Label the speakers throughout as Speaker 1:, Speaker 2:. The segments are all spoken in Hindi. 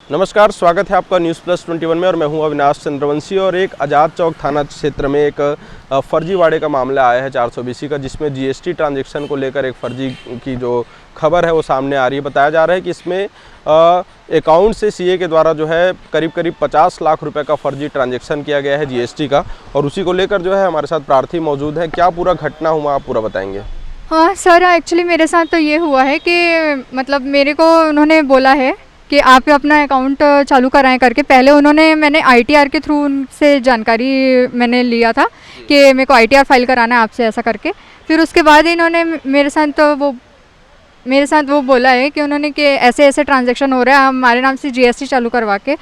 Speaker 1: नमस्कार, स्वागत है आपका न्यूज़ प्लस 21 में और मैं हूं अविनाश चंद्रवंशी। और एक आज़ाद चौक थाना क्षेत्र में एक फर्जीवाड़े का मामला आया है 420 का, जिसमें जीएसटी ट्रांजैक्शन को लेकर एक फर्जी की जो खबर है वो सामने आ रही है। बताया जा रहा है कि इसमें अकाउंट से सीए के द्वारा जो है करीब 50 लाख रुपए का फर्जी ट्रांजैक्शन किया गया है जीएसटी का, और उसी को लेकर जो है हमारे साथ प्रार्थी मौजूद है। क्या पूरा घटना हुआ, आप पूरा बताएंगे?
Speaker 2: हाँ सर, एक्चुअली मेरे साथ तो ये हुआ है कि मतलब मेरे को उन्होंने बोला है कि आप अपना अकाउंट चालू कराएं करके। पहले मैंने आईटीआर के थ्रू उनसे जानकारी मैंने लिया था कि मेरे को आईटीआर फाइल कराना है आपसे, ऐसा करके। फिर उसके बाद इन्होंने मेरे साथ वो बोला है कि उन्होंने कि ऐसे ऐसे ट्रांजैक्शन हो रहा है हमारे नाम से जीएसटी चालू करवा के।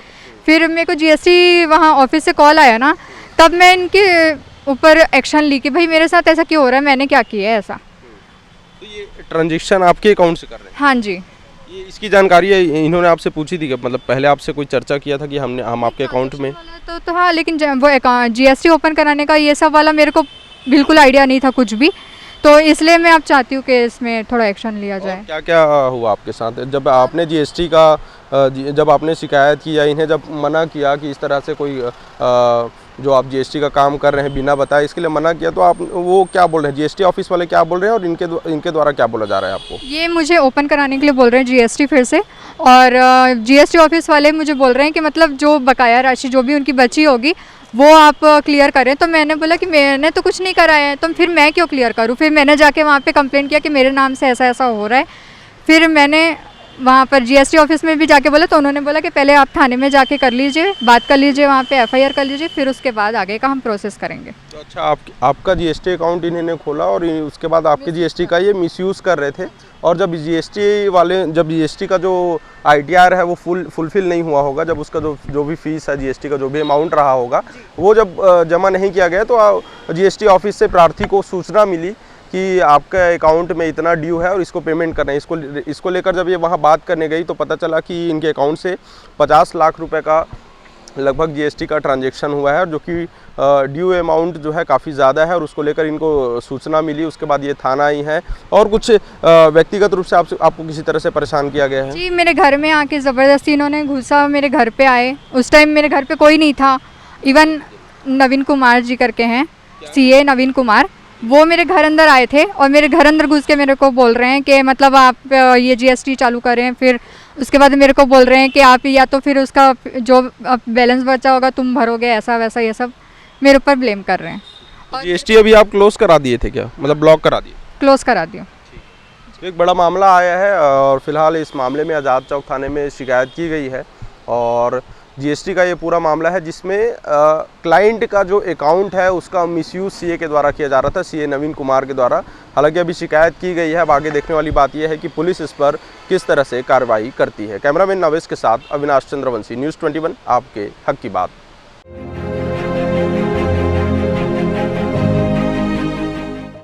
Speaker 2: फिर मेरे को जीएसटी वहाँ ऑफिस से कॉल आया ना, तब मैं इनके ऊपर एक्शन ली कि भाई मेरे साथ ऐसा क्यों हो रहा है, मैंने क्या किया है ऐसा।
Speaker 1: तो ये ट्रांजैक्शन आपके अकाउंट से कर रहे हैं?
Speaker 2: हाँ जी।
Speaker 1: ये इसकी जानकारी है इन्होंने आपसे पूछी थी कि मतलब पहले आपसे कोई चर्चा किया था कि हम आपके अकाउंट में
Speaker 2: तो हाँ, लेकिन वो जीएसटी ओपन कराने का ये सब वाला मेरे को बिल्कुल आइडिया नहीं था कुछ भी, तो इसलिए मैं अब चाहती हूँ कि इसमें थोड़ा एक्शन लिया जाए।
Speaker 1: क्या क्या हुआ आपके साथ जब आपने जीएसटी का जब आपने शिकायत की या इन्हें जब मना किया कि इस तरह से कोई जो आप जीएसटी का काम कर रहे हैं बिना बताए, इसके लिए मना किया, तो आप वो क्या बोल रहे हैं, जीएसटी ऑफिस वाले क्या बोल रहे हैं और इनके द्वारा क्या बोला जा रहा है आपको?
Speaker 2: ये मुझे ओपन कराने के लिए बोल रहे हैं जीएसटी फिर से, और जीएसटी ऑफिस वाले मुझे बोल रहे हैं कि मतलब जो बकाया राशि जो भी उनकी बची होगी वो आप क्लियर करें। तो मैंने बोला कि मैंने तो कुछ नहीं कराया है, तो फिर मैं क्यों क्लियर करूँ। फिर मैंने जाके वहाँ पे कंप्लेंट किया कि मेरे नाम से ऐसा ऐसा हो रहा है। फिर मैंने वहाँ पर जीएसटी ऑफिस में भी जाके बोला, तो उन्होंने बोला कि पहले आप थाने में जाके कर लीजिए, बात कर लीजिए, वहाँ पे एफआईआर कर लीजिए, फिर उसके बाद आगे का हम प्रोसेस करेंगे।
Speaker 1: तो अच्छा, आपका जीएसटी अकाउंट इन्होंने खोला और उसके बाद आपके जीएसटी का ये मिसयूज़ कर रहे थे, और जब जीएसटी का जो आईटीआर है वो फुलफिल नहीं हुआ होगा, जब उसका जो भी फीस है जीएसटी का जो भी अमाउंट रहा होगा वो जब जमा नहीं किया गया, तो जीएसटी ऑफिस से प्रार्थी को सूचना मिली कि आपके अकाउंट में इतना ड्यू है और इसको पेमेंट करना है। इसको लेकर जब ये वहाँ बात करने गई तो पता चला कि इनके अकाउंट से 50 लाख रुपए का लगभग जीएसटी का ट्रांजैक्शन हुआ है, जो कि ड्यू अमाउंट जो है काफ़ी ज़्यादा है, और उसको लेकर इनको सूचना मिली। उसके बाद ये थाना आई है। और कुछ व्यक्तिगत रूप से आपको किसी तरह से परेशान किया गया है?
Speaker 2: जी, मेरे घर में आके ज़बरदस्ती इन्होंने घुसा, मेरे घर पे आए। उस टाइम मेरे घर पे कोई नहीं था, इवन नवीन कुमार जी करके हैं, सीए नवीन कुमार, वो मेरे घर अंदर आए थे और मेरे घर अंदर घुस के मेरे को बोल रहे हैं कि मतलब आप ये जीएसटी चालू करें। फिर उसके बाद मेरे को बोल रहे हैं कि आप या तो फिर उसका जो बैलेंस बचा होगा तुम भरोगे, ऐसा वैसा, ये सब मेरे ऊपर ब्लेम कर रहे हैं।
Speaker 1: जीएसटी अभी आप क्लोज करा दिए थे क्या, मतलब ब्लॉक करा दिए?
Speaker 2: क्लोज करा दिया।
Speaker 1: एक बड़ा मामला आया है और फिलहाल इस मामले में आज़ाद चौक थाने में शिकायत की गई है, और जीएसटी का ये पूरा मामला है जिसमें क्लाइंट का जो अकाउंट है उसका मिसयूज सीए के द्वारा किया जा रहा था, सीए नवीन कुमार के द्वारा। हालांकि अभी शिकायत की गई है। अब आगे देखने वाली बात यह है कि पुलिस इस पर किस तरह से कार्रवाई करती है। कैमरामैन नवेश के साथ अविनाश चंद्रवंशी, न्यूज़ 21, आपके हक की बात।